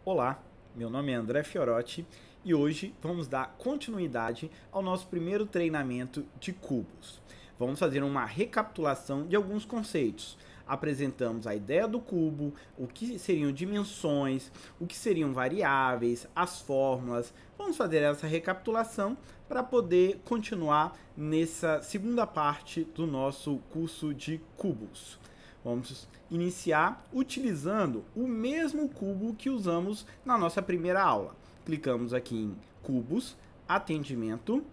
Olá, meu nome é André Fiorotti e hoje vamos dar continuidade ao nosso primeiro treinamento de cubos. Vamos fazer uma recapitulação de alguns conceitos. Apresentamos a ideia do cubo, o que seriam dimensões, o que seriam variáveis, as fórmulas. Vamos fazer essa recapitulação para poder continuar nessa segunda parte do nosso curso de cubos. Vamos iniciar utilizando o mesmo cubo que usamos na nossa primeira aula. Clicamos aqui em cubos, atendimento,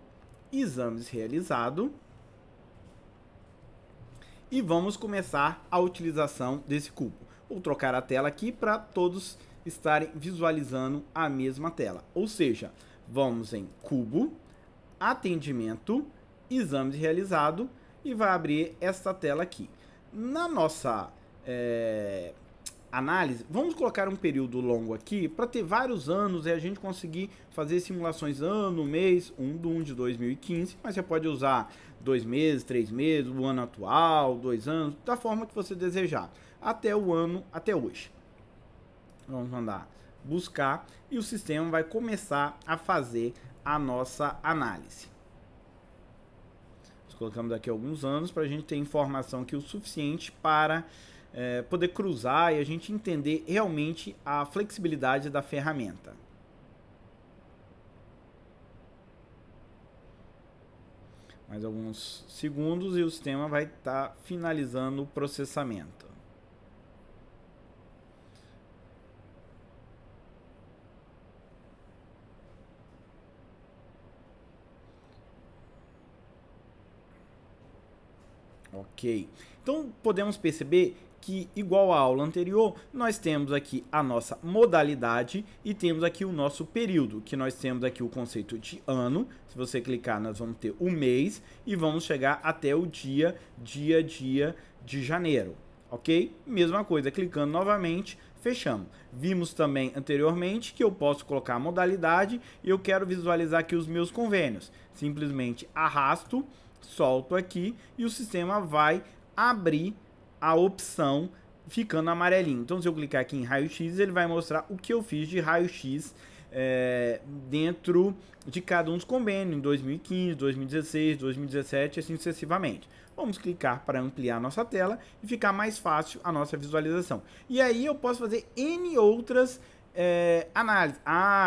exames realizado e vamos começar a utilização desse cubo. Vou trocar a tela aqui para todos estarem visualizando a mesma tela. Ou seja, vamos em cubo, atendimento, exames realizado e vai abrir esta tela aqui. Na nossa análise, vamos colocar um período longo aqui para ter vários anos e a gente conseguir fazer simulações ano, mês, 1 de 2015, mas você pode usar 2 meses, 3 meses, o ano atual, 2 anos, da forma que você desejar, até o ano, até hoje. Vamos mandar buscar e o sistema vai começar a fazer a nossa análise. Colocamos aqui alguns anos para a gente ter informação aqui o suficiente para poder cruzar e a gente entender realmente a flexibilidade da ferramenta. Mais alguns segundos e o sistema vai estar finalizando o processamento. Ok, então podemos perceber que, igual à aula anterior, nós temos aqui a nossa modalidade e temos aqui o nosso período, que nós temos aqui o conceito de ano. Se você clicar, nós vamos ter o mês e vamos chegar até o dia de janeiro, ok? Mesma coisa, clicando novamente, fechamos. Vimos também anteriormente que eu posso colocar a modalidade e eu quero visualizar aqui os meus convênios. Simplesmente arrasto, solto aqui e o sistema vai abrir a opção ficando amarelinho. Então, se eu clicar aqui em raio-x, ele vai mostrar o que eu fiz de raio-x dentro de cada um dos convênios, em 2015, 2016, 2017 e assim sucessivamente. Vamos clicar para ampliar a nossa tela e ficar mais fácil a nossa visualização. E aí eu posso fazer N outras análise.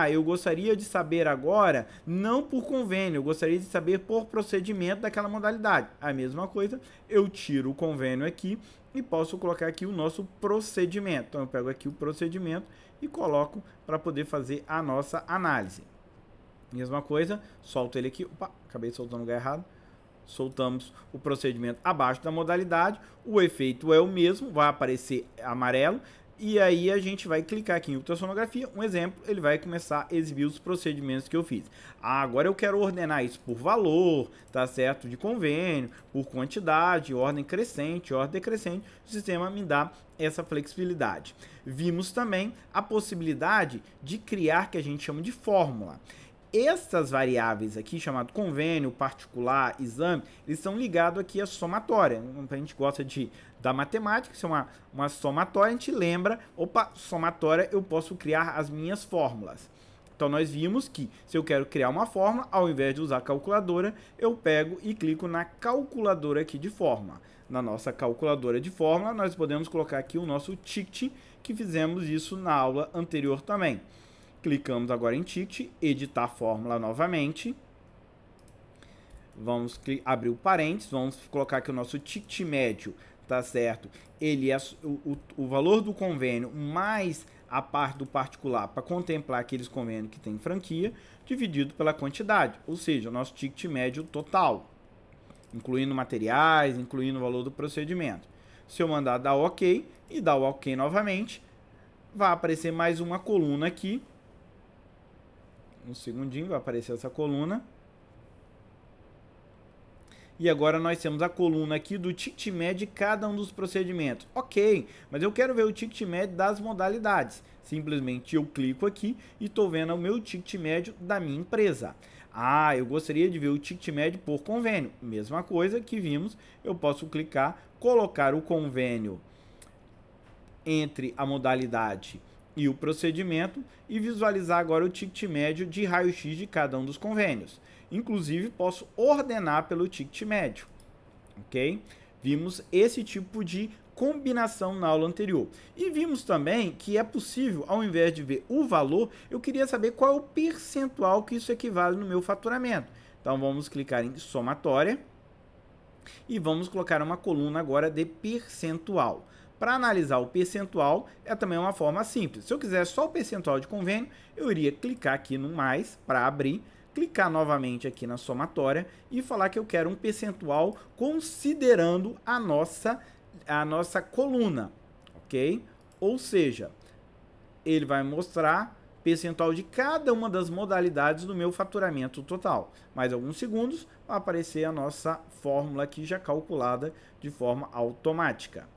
Eu gostaria de saber agora, não por convênio, eu gostaria de saber por procedimento daquela modalidade. A mesma coisa, eu tiro o convênio aqui e posso colocar aqui o nosso procedimento. Então eu pego aqui o procedimento e coloco para poder fazer a nossa análise. Mesma coisa, solto ele aqui. Opa, acabei soltando o lugar errado. Soltamos o procedimento abaixo da modalidade. O efeito é o mesmo, vai aparecer amarelo. E aí a gente vai clicar aqui em ultrassonografia, um exemplo, ele vai começar a exibir os procedimentos que eu fiz. Agora eu quero ordenar isso por valor, tá certo? De convênio, por quantidade, ordem crescente, ordem decrescente, o sistema me dá essa flexibilidade. Vimos também a possibilidade de criar, que a gente chama de fórmula. Essas variáveis aqui, chamado convênio, particular, exame, eles são ligados aqui à somatória. A gente gosta da matemática, isso é uma somatória, a gente lembra, opa, somatória, eu posso criar as minhas fórmulas. Então nós vimos que se eu quero criar uma fórmula, ao invés de usar a calculadora, eu pego e clico na calculadora aqui de fórmula. Na nossa calculadora de fórmula, nós podemos colocar aqui o nosso ticket, que fizemos isso na aula anterior também. Clicamos agora em ticket, editar fórmula novamente. Vamos abrir o parênteses, vamos colocar aqui o nosso ticket médio, tá certo? Ele é o valor do convênio mais a parte do particular para contemplar aqueles convênios que tem franquia, dividido pela quantidade, ou seja, o nosso ticket médio total, incluindo materiais, incluindo o valor do procedimento. Se eu mandar dar OK e dar o OK novamente, vai aparecer mais uma coluna aqui. Um segundinho, vai aparecer essa coluna. E agora nós temos a coluna aqui do ticket médio de cada um dos procedimentos. Ok, mas eu quero ver o ticket médio das modalidades. Simplesmente eu clico aqui e estou vendo o meu ticket médio da minha empresa. Eu gostaria de ver o ticket médio por convênio. Mesma coisa que vimos, eu posso clicar, colocar o convênio entre a modalidade e o procedimento e visualizar agora o ticket médio de raio-x de cada um dos convênios. Inclusive, posso ordenar pelo ticket médio, ok? Vimos esse tipo de combinação na aula anterior. E vimos também que é possível, ao invés de ver o valor, eu queria saber qual é o percentual que isso equivale no meu faturamento. Então, vamos clicar em somatória e vamos colocar uma coluna agora de percentual. Para analisar o percentual, é também uma forma simples. Se eu quiser só o percentual de convênio, eu iria clicar aqui no mais para abrir, clicar novamente aqui na somatória e falar que eu quero um percentual considerando a nossa coluna, ok? Ou seja, ele vai mostrar percentual de cada uma das modalidades do meu faturamento total. Mais alguns segundos, vai aparecer a nossa fórmula aqui já calculada de forma automática.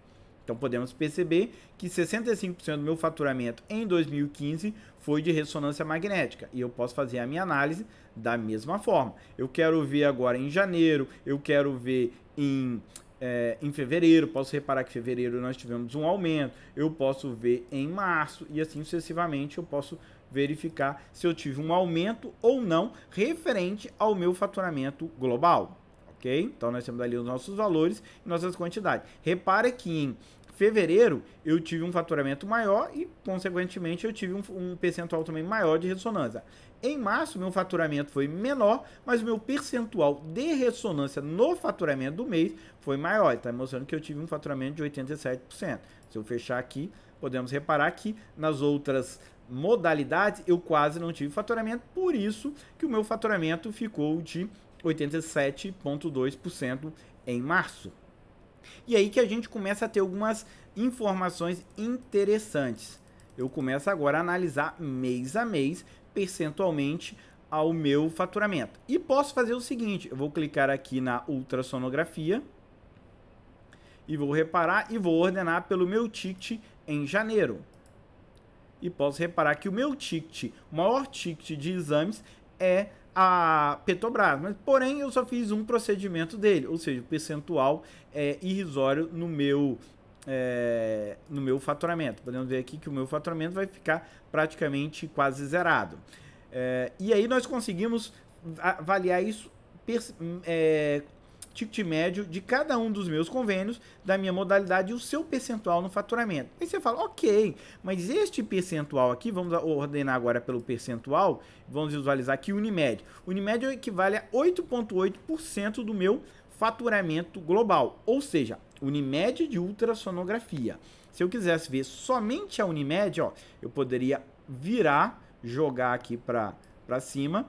Então, podemos perceber que 65% do meu faturamento em 2015 foi de ressonância magnética. E eu posso fazer a minha análise da mesma forma. Eu quero ver agora em janeiro, eu quero ver em fevereiro, posso reparar que em fevereiro nós tivemos um aumento, eu posso ver em março e assim sucessivamente eu posso verificar se eu tive um aumento ou não referente ao meu faturamento global. Ok? Então, nós temos ali os nossos valores e nossas quantidades. Repare que em fevereiro eu tive um faturamento maior e, consequentemente, eu tive um percentual também maior de ressonância. Em março, meu faturamento foi menor, mas o meu percentual de ressonância no faturamento do mês foi maior. Está mostrando que eu tive um faturamento de 87%. Se eu fechar aqui, podemos reparar que nas outras modalidades eu quase não tive faturamento, por isso que o meu faturamento ficou de 87,2% em março. E aí que a gente começa a ter algumas informações interessantes. Eu começo agora a analisar mês a mês, percentualmente, ao meu faturamento. E posso fazer o seguinte, eu vou clicar aqui na ultrassonografia e vou reparar e vou ordenar pelo meu ticket em janeiro. E posso reparar que o meu ticket, o maior ticket de exames é a Petrobras, mas porém eu só fiz um procedimento dele, ou seja, o percentual é irrisório no meu faturamento. Podemos ver aqui que o meu faturamento vai ficar praticamente quase zerado. E aí nós conseguimos avaliar isso, ticket médio de cada um dos meus convênios, da minha modalidade e o seu percentual no faturamento. Aí você fala, ok, mas este percentual aqui, vamos ordenar agora pelo percentual, vamos visualizar aqui o Unimed. O Unimed equivale a 8,8% do meu faturamento global, ou seja, Unimed de ultrassonografia. Se eu quisesse ver somente a Unimed, ó, eu poderia virar, jogar aqui para cima,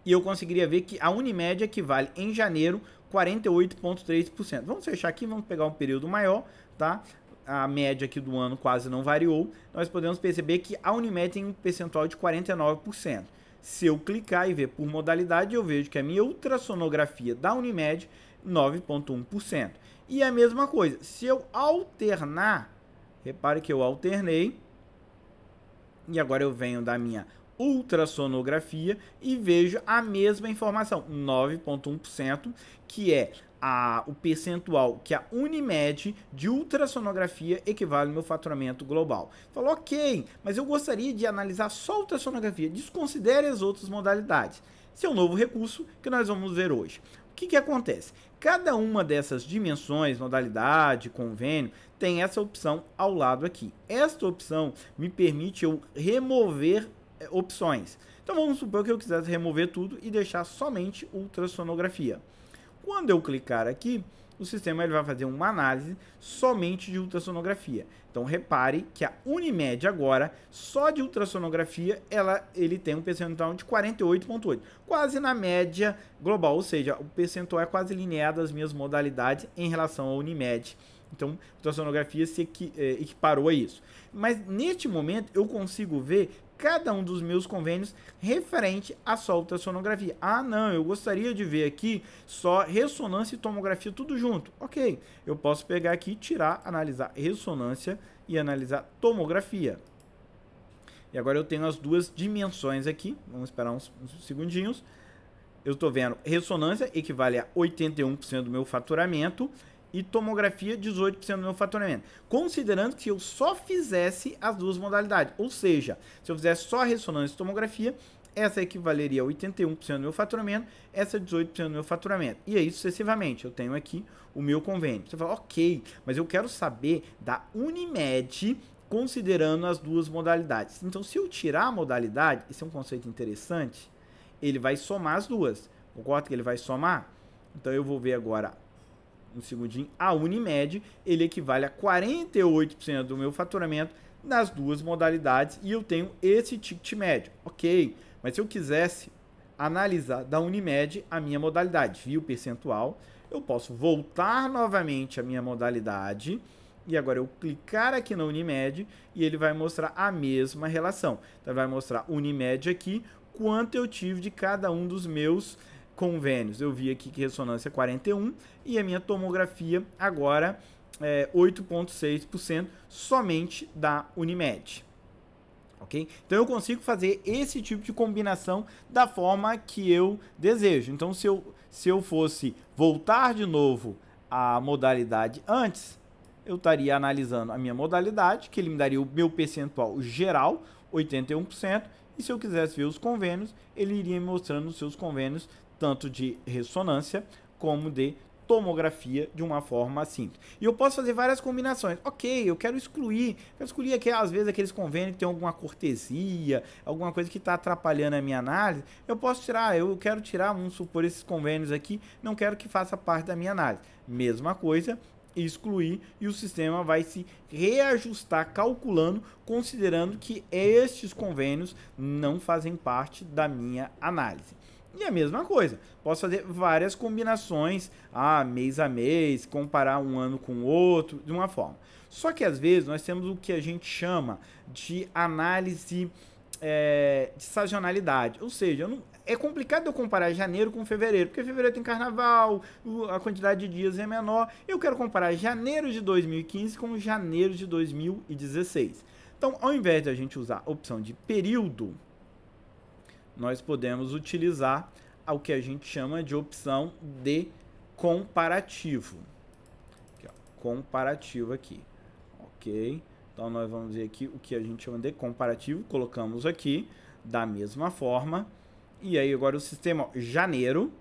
e eu conseguiria ver que a Unimed equivale em janeiro 48,3%. Vamos fechar aqui, vamos pegar um período maior, tá? A média aqui do ano quase não variou. Nós podemos perceber que a Unimed tem um percentual de 49%. Se eu clicar e ver por modalidade, eu vejo que a minha ultrassonografia da Unimed 9,1%. E a mesma coisa, se eu alternar, repare que eu alternei, e agora eu venho da minha ultrassonografia e vejo a mesma informação, 9,1%, que é o percentual que a Unimed de ultrassonografia equivale ao meu faturamento global. Falou, ok, mas eu gostaria de analisar só a ultrassonografia, desconsidere as outras modalidades. Esse é um novo recurso que nós vamos ver hoje. O que acontece? Cada uma dessas dimensões, modalidade, convênio, tem essa opção ao lado aqui. Esta opção me permite eu remover opções. Então vamos supor que eu quisesse remover tudo e deixar somente ultrassonografia. Quando eu clicar aqui, o sistema ele vai fazer uma análise somente de ultrassonografia. Então repare que a Unimed agora, só de ultrassonografia, ele tem um percentual de 48,8%, quase na média global, ou seja, o percentual é quase linear das minhas modalidades em relação à Unimed. Então, a ultrassonografia se equiparou a isso. Mas neste momento eu consigo ver cada um dos meus convênios referente a só ultrassonografia. Ah, não, eu gostaria de ver aqui só ressonância e tomografia tudo junto. Ok, eu posso pegar aqui, tirar, analisar ressonância e analisar tomografia. E agora eu tenho as duas dimensões aqui. Vamos esperar uns segundinhos. Eu estou vendo ressonância equivale a 81% do meu faturamento e tomografia 18% do meu faturamento. Considerando que eu só fizesse as duas modalidades. Ou seja, se eu fizesse só ressonância e tomografia, essa equivaleria a 81% do meu faturamento, essa 18% do meu faturamento. E aí sucessivamente, eu tenho aqui o meu convênio. Você fala, ok, mas eu quero saber da Unimed considerando as duas modalidades. Então, se eu tirar a modalidade, esse é um conceito interessante, ele vai somar as duas. Concorda que ele vai somar? Então, eu vou ver agora, um segundinho, a Unimed, ele equivale a 48% do meu faturamento nas duas modalidades e eu tenho esse ticket médio. Ok, mas se eu quisesse analisar da Unimed a minha modalidade, viu o percentual, eu posso voltar novamente a minha modalidade e agora eu clicar aqui na Unimed e ele vai mostrar a mesma relação. Então vai mostrar Unimed aqui, quanto eu tive de cada um dos meus convênios. Eu vi aqui que ressonância é 41 e a minha tomografia agora é 8,6% somente da Unimed. Ok? Então eu consigo fazer esse tipo de combinação da forma que eu desejo. Então se eu fosse voltar de novo à modalidade antes, eu estaria analisando a minha modalidade, que ele me daria o meu percentual geral, 81%, e se eu quisesse ver os convênios, ele iria me mostrando os seus convênios, tanto de ressonância como de tomografia de uma forma simples. E eu posso fazer várias combinações. Ok, eu quero excluir aqui, às vezes, aqueles convênios que tem alguma cortesia, alguma coisa que está atrapalhando a minha análise. Eu posso tirar, eu quero tirar, vamos supor, esses convênios aqui, não quero que faça parte da minha análise. Mesma coisa, excluir, e o sistema vai se reajustar calculando, considerando que estes convênios não fazem parte da minha análise. E a mesma coisa, posso fazer várias combinações, mês a mês, comparar um ano com o outro, de uma forma. Só que às vezes nós temos o que a gente chama de análise de sazonalidade, ou seja, é complicado eu comparar janeiro com fevereiro, porque fevereiro tem carnaval, a quantidade de dias é menor. Eu quero comparar janeiro de 2015 com janeiro de 2016. Então, ao invés de a gente usar a opção de período, nós podemos utilizar o que a gente chama de opção de comparativo. Aqui, ó, comparativo aqui, ok? Então, nós vamos ver aqui o que a gente chama de comparativo, colocamos aqui da mesma forma. E aí agora o sistema, ó, janeiro,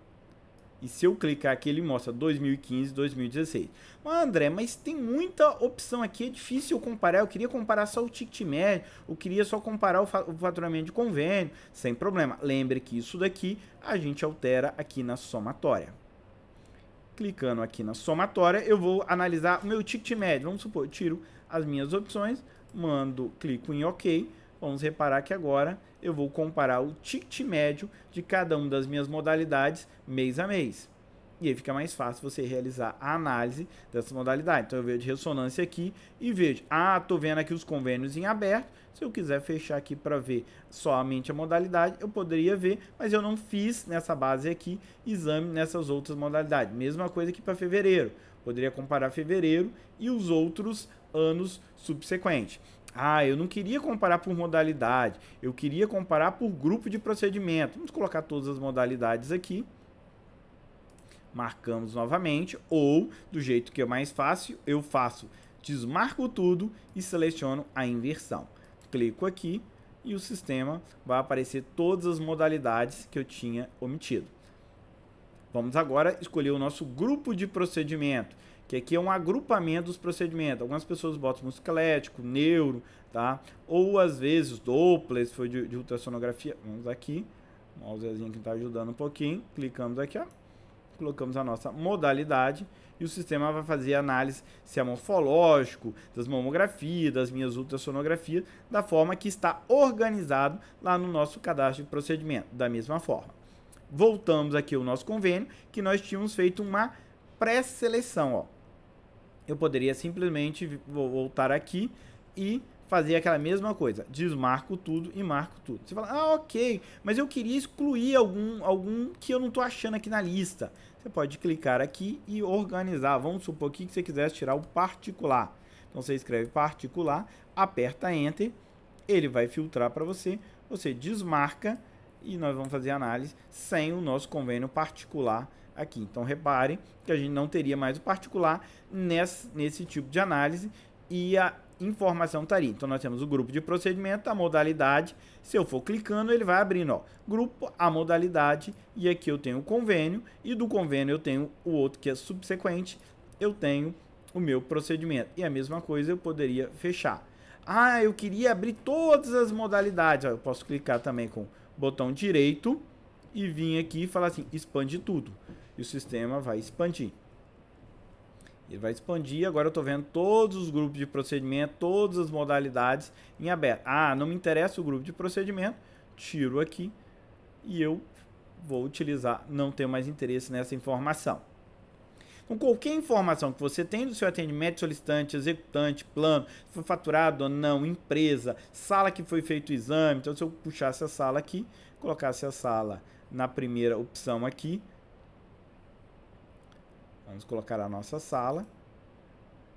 e se eu clicar aqui ele mostra 2015, 2016. Mas André, mas tem muita opção aqui, é difícil eu comparar, eu queria comparar só o ticket médio, eu queria só comparar o faturamento de convênio, sem problema. Lembre que isso daqui a gente altera aqui na somatória. Clicando aqui na somatória, eu vou analisar o meu ticket médio. Vamos supor, eu tiro as minhas opções, clico em OK. Vamos reparar que agora eu vou comparar o ticket médio de cada uma das minhas modalidades mês a mês. E aí fica mais fácil você realizar a análise dessa modalidade. Então eu vejo de ressonância aqui e vejo, estou vendo aqui os convênios em aberto. Se eu quiser fechar aqui para ver somente a modalidade, eu poderia ver, mas eu não fiz nessa base aqui exame nessas outras modalidades. Mesma coisa aqui para fevereiro. Poderia comparar fevereiro e os outros anos subsequentes. Eu não queria comparar por modalidade, eu queria comparar por grupo de procedimento. Vamos colocar todas as modalidades aqui. Marcamos novamente, ou do jeito que é mais fácil, eu desmarco tudo e seleciono a inversão. Clico aqui e o sistema vai aparecer todas as modalidades que eu tinha omitido. Vamos agora escolher o nosso grupo de procedimento, que aqui é um agrupamento dos procedimentos. Algumas pessoas botam musculoesquelético, neuro, tá? Ou às vezes Doppler, se for de ultrassonografia. Vamos aqui, o mousezinho que está ajudando um pouquinho. Clicamos aqui, ó. Colocamos a nossa modalidade e o sistema vai fazer a análise se é morfológico, das mamografias, das minhas ultrassonografias, da forma que está organizado lá no nosso cadastro de procedimento, da mesma forma. Voltamos aqui ao nosso convênio, que nós tínhamos feito uma pré-seleção, ó. Eu poderia simplesmente voltar aqui e fazer aquela mesma coisa, desmarco tudo e marco tudo. Você fala, ok, mas eu queria excluir algum que eu não estou achando aqui na lista. Você pode clicar aqui e organizar. Vamos supor aqui que você quisesse tirar o particular. Então você escreve particular, aperta Enter, ele vai filtrar para você, você desmarca e nós vamos fazer a análise sem o nosso convênio particular aqui. Então, repare que a gente não teria mais o particular nesse tipo de análise e a informação estaria. Então, nós temos o grupo de procedimento, a modalidade. Se eu for clicando, ele vai abrindo, ó, grupo, a modalidade, e aqui eu tenho o convênio, e do convênio eu tenho o outro que é subsequente, eu tenho o meu procedimento. E a mesma coisa eu poderia fechar. Ah, eu queria abrir todas as modalidades. Ó, eu posso clicar também com o botão direito e vir aqui e falar assim, expande tudo. E o sistema vai expandir. Ele vai expandir, agora eu estou vendo todos os grupos de procedimento, todas as modalidades em aberto. Ah, não me interessa o grupo de procedimento, tiro aqui e eu vou utilizar, não tenho mais interesse nessa informação. Com qualquer informação que você tem do seu atendimento, solicitante, executante, plano, se foi faturado ou não, empresa, sala que foi feito o exame, então se eu puxasse a sala aqui, colocasse a sala na primeira opção aqui, vamos colocar a nossa sala.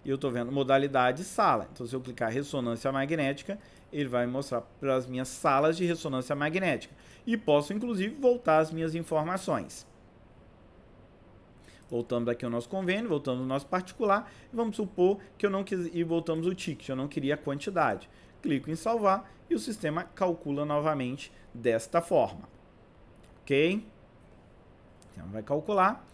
E eu estou vendo modalidade sala. Então, se eu clicar ressonância magnética, ele vai me mostrar para as minhas salas de ressonância magnética. E posso, inclusive, voltar as minhas informações. Voltamos aqui ao nosso convênio, voltamos ao nosso particular. Vamos supor que eu não quis, e voltamos o ticket, eu não queria a quantidade. Clico em salvar e o sistema calcula novamente desta forma. Ok? Então, vai calcular.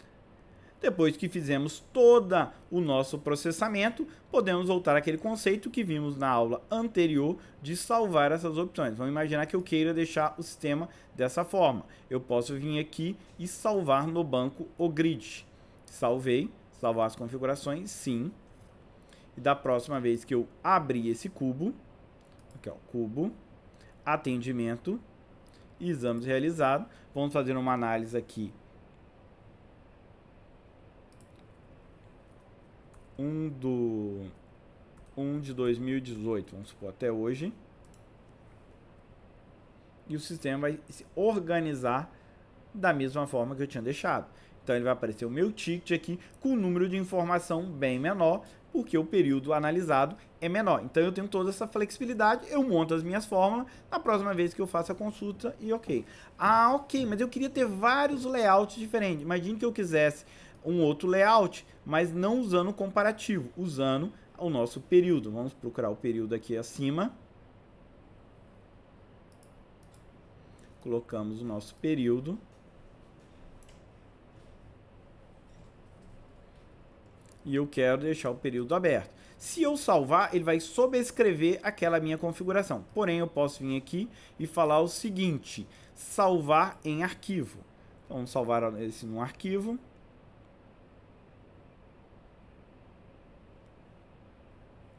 Depois que fizemos todo o nosso processamento, podemos voltar àquele conceito que vimos na aula anterior de salvar essas opções. Vamos imaginar que eu queira deixar o sistema dessa forma. Eu posso vir aqui e salvar no banco o grid. Salvei, salvar as configurações, sim. E da próxima vez que eu abrir esse cubo, aqui ó, cubo, atendimento, exames realizados, vamos fazer uma análise aqui. 1 de 2018, vamos supor, até hoje. E o sistema vai se organizar da mesma forma que eu tinha deixado. Então, ele vai aparecer o meu ticket aqui com um número de informação bem menor, porque o período analisado é menor. Então, eu tenho toda essa flexibilidade, eu monto as minhas fórmulas, na próxima vez que eu faço a consulta e ok. Ah, ok, mas eu queria ter vários layouts diferentes. Imagine que eu quisesse um outro layout, mas não usando o comparativo, usando o nosso período. Vamos procurar o período aqui acima. Colocamos o nosso período. E eu quero deixar o período aberto. Se eu salvar, ele vai sobrescrever aquela minha configuração. Porém, eu posso vir aqui e falar o seguinte, salvar em arquivo. Então, vamos salvar esse no arquivo.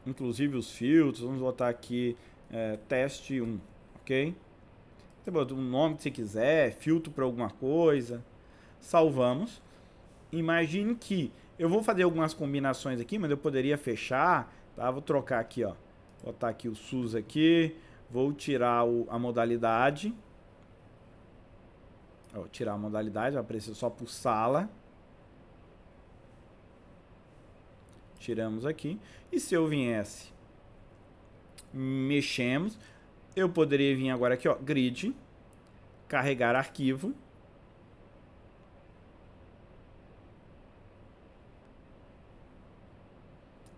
Inclusive os filtros, vamos botar aqui teste 1, ok? Você bota um nome que você quiser, filtro para alguma coisa, salvamos. Imagine que eu vou fazer algumas combinações aqui, mas eu poderia fechar, tá? Vou trocar aqui, ó, botar aqui o SUS aqui, vou tirar a modalidade, vou tirar a modalidade, vai aparecer só por sala. Tiramos aqui. E se eu viesse, mexemos, eu poderia vir agora aqui, ó, grid, carregar arquivo.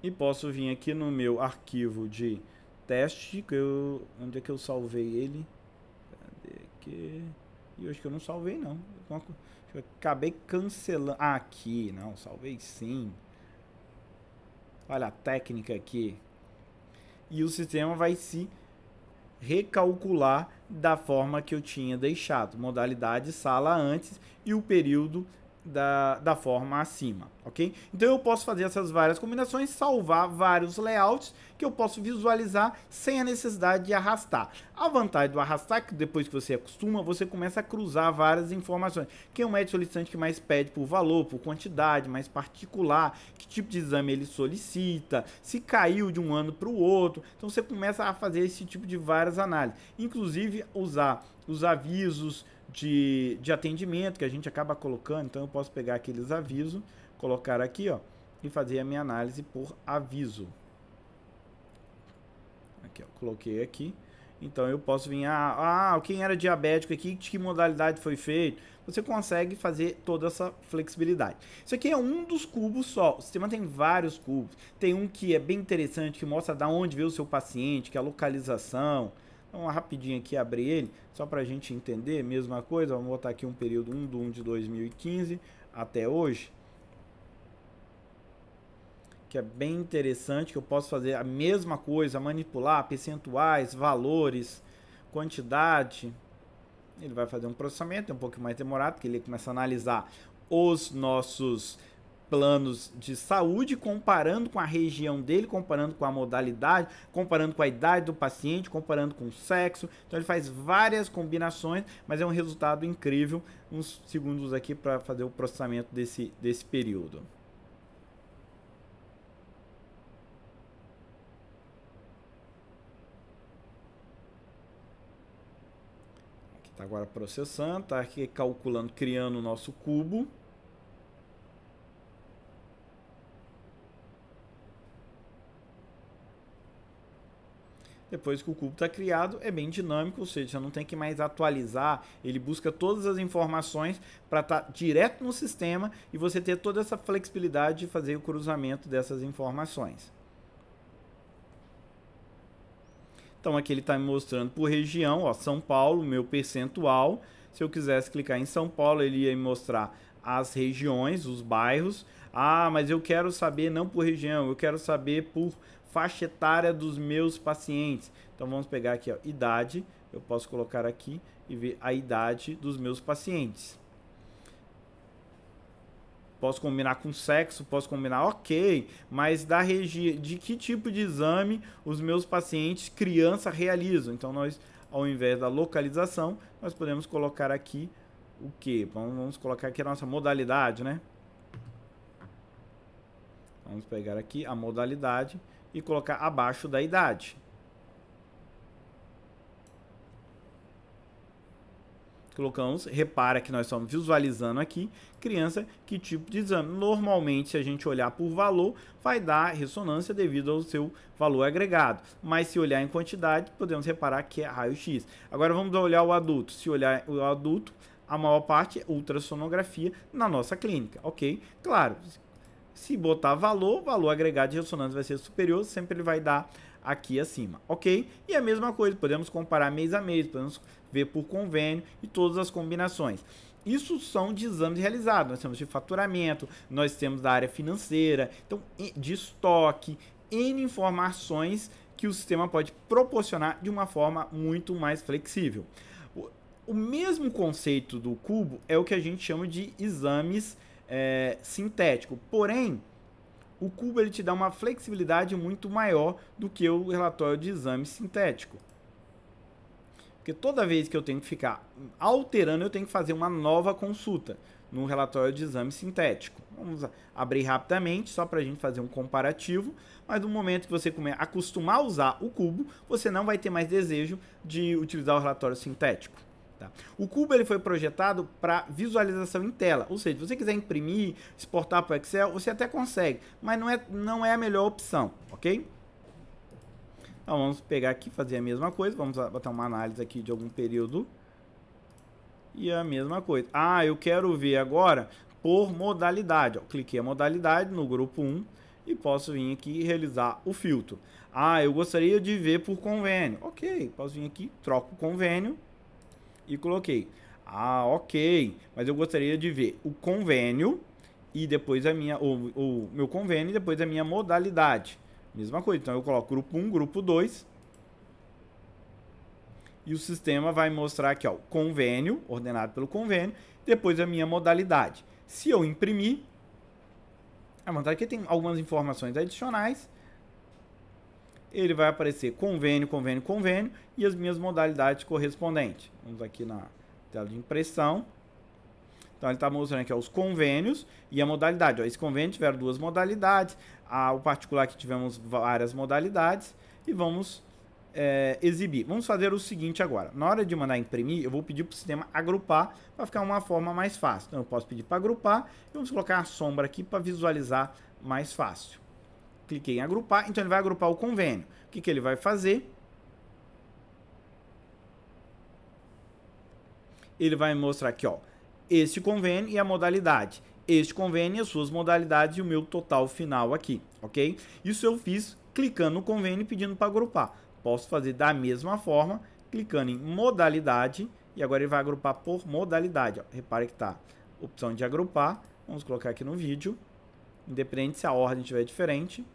E posso vir aqui no meu arquivo de teste, onde é que eu salvei ele? Cadê aqui? E eu acho que eu não salvei, não. Eu acabei cancelando. Ah, aqui, não, salvei sim. Olha a técnica aqui. E o sistema vai se recalcular da forma que eu tinha deixado. Modalidade sala antes e o período da forma acima, ok? Então eu posso fazer essas várias combinações, salvar vários layouts que eu posso visualizar sem a necessidade de arrastar. A vantagem do arrastar é que depois que você acostuma, você começa a cruzar várias informações. Quem é o médico solicitante que mais pede por valor, por quantidade, mais particular, que tipo de exame ele solicita, se caiu de um ano para o outro. Então você começa a fazer esse tipo de várias análises. Inclusive usar os avisos de atendimento que a gente acaba colocando. Então eu posso pegar aqueles avisos, colocar aqui, ó, e fazer a minha análise por aviso. Aqui, ó, coloquei aqui Então eu posso vir, quem era diabético aqui, de que modalidade foi feito? Você consegue fazer toda essa flexibilidade. Isso aqui é um dos cubos só. O sistema tem vários cubos. Tem um que é bem interessante, que mostra de onde veio o seu paciente, que é a localização. Então, rapidinho aqui, abrir ele, só para a gente entender. Mesma coisa, vamos botar aqui um período 1 de 1 de 2015 até hoje. Que é bem interessante, que eu posso fazer a mesma coisa, manipular percentuais, valores, quantidade. Ele vai fazer um processamento, é um pouco mais demorado, porque ele começa a analisar os nossos planos de saúde, comparando com a região dele, comparando com a modalidade, comparando com a idade do paciente, comparando com o sexo. Então ele faz várias combinações, mas é um resultado incrível. Uns segundos aqui para fazer o processamento desse período. Tá agora processando, tá aqui calculando, criando o nosso cubo. Depois que o cubo está criado, é bem dinâmico, ou seja, você não tem que mais atualizar, ele busca todas as informações para estar direto no sistema e você ter toda essa flexibilidade de fazer o cruzamento dessas informações. Então aqui ele está me mostrando por região, ó, São Paulo, meu percentual. Se eu quisesse clicar em São Paulo, ele ia me mostrar as regiões, os bairros. Ah, mas eu quero saber não por região, eu quero saber por faixa etária dos meus pacientes. Então vamos pegar aqui, ó, idade. Eu posso colocar aqui e ver a idade dos meus pacientes. Posso combinar com sexo, posso combinar, ok, mas de que tipo de exame os meus pacientes criança realizam? Então nós, ao invés da localização, nós podemos colocar aqui o que? Vamos colocar aqui a nossa modalidade, né? Vamos pegar aqui a modalidade e colocar abaixo da idade. Colocamos, repara que nós estamos visualizando aqui, criança, que tipo de exame. Normalmente, se a gente olhar por valor, vai dar ressonância devido ao seu valor agregado. Mas se olhar em quantidade, podemos reparar que é raio-x. Agora vamos olhar o adulto. Se olhar o adulto, a maior parte é ultrassonografia na nossa clínica, ok? Claro, se botar valor agregado de ressonância vai ser superior, sempre ele vai dar aqui acima, ok? E a mesma coisa, podemos comparar mês a mês, podemos ver por convênio e todas as combinações. Isso são de exames realizados, nós temos de faturamento, nós temos da área financeira, então de estoque, N informações que o sistema pode proporcionar de uma forma muito mais flexível. O mesmo conceito do cubo é o que a gente chama de exames sintéticos, porém, o cubo ele te dá uma flexibilidade muito maior do que o relatório de exame sintético. Porque toda vez que eu tenho que ficar alterando, eu tenho que fazer uma nova consulta no relatório de exame sintético. Vamos abrir rapidamente, só para a gente fazer um comparativo. Mas no momento que você acostumar a usar o cubo, você não vai ter mais desejo de utilizar o relatório sintético. Tá? O cubo ele foi projetado para visualização em tela, ou seja, se você quiser imprimir, exportar para o Excel, você até consegue, mas não é a melhor opção, ok? Então vamos pegar aqui, fazer a mesma coisa, vamos botar uma análise aqui de algum período e a mesma coisa. Ah, eu quero ver agora por modalidade, ó, cliquei a modalidade no grupo 1 e posso vir aqui e realizar o filtro. Ah, eu gostaria de ver por convênio, ok, posso vir aqui, troco o convênio e coloquei. Ah, ok. Mas eu gostaria de ver o convênio e depois o meu convênio e depois a minha modalidade. Mesma coisa. Então eu coloco grupo 1, grupo 2. E o sistema vai mostrar aqui, ó, convênio, ordenado pelo convênio, depois a minha modalidade. Se eu imprimir, a vantagem é que tem algumas informações adicionais. Ele vai aparecer convênio, convênio, convênio e as minhas modalidades correspondentes. Vamos aqui na tela de impressão. Então ele está mostrando aqui ó, os convênios e a modalidade. Ó, esse convênio tiveram duas modalidades, o particular que tivemos várias modalidades e vamos exibir. Vamos fazer o seguinte agora. Na hora de mandar imprimir, eu vou pedir para o sistema agrupar para ficar uma forma mais fácil. Então eu posso pedir para agrupar e vamos colocar a sombra aqui para visualizar mais fácil. Cliquei em agrupar, então ele vai agrupar o convênio. O que ele vai fazer? ele vai mostrar aqui, ó, este convênio e a modalidade, este convênio e as suas modalidades e o meu total final aqui, ok? Isso eu fiz clicando no convênio e pedindo para agrupar. Posso fazer da mesma forma, clicando em modalidade, e agora ele vai agrupar por modalidade, ó. Repare que tá opção de agrupar, vamos colocar aqui no vídeo, independente se a ordem estiver diferente.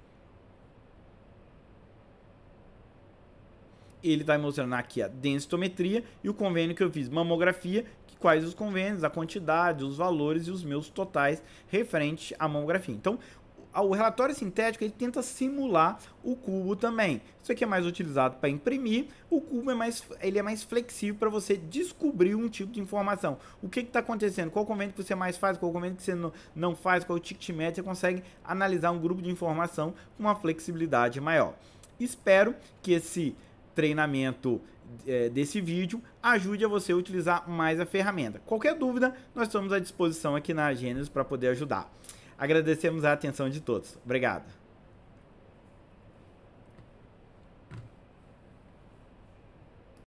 Ele está mostrando aqui a densitometria e o convênio que eu fiz, mamografia, que quais os convênios, a quantidade, os valores e os meus totais referente à mamografia. Então, o relatório sintético ele tenta simular o cubo também. Isso aqui é mais utilizado para imprimir, o cubo ele é mais flexível para você descobrir um tipo de informação. O que está acontecendo? Qual convênio que você mais faz, qual convênio que você não faz, qual o ticket médio, você consegue analisar um grupo de informação com uma flexibilidade maior. Espero que esse treinamento desse vídeo ajude a você a utilizar mais a ferramenta. Qualquer dúvida, nós estamos à disposição aqui na Gênesis para poder ajudar. Agradecemos a atenção de todos. Obrigado.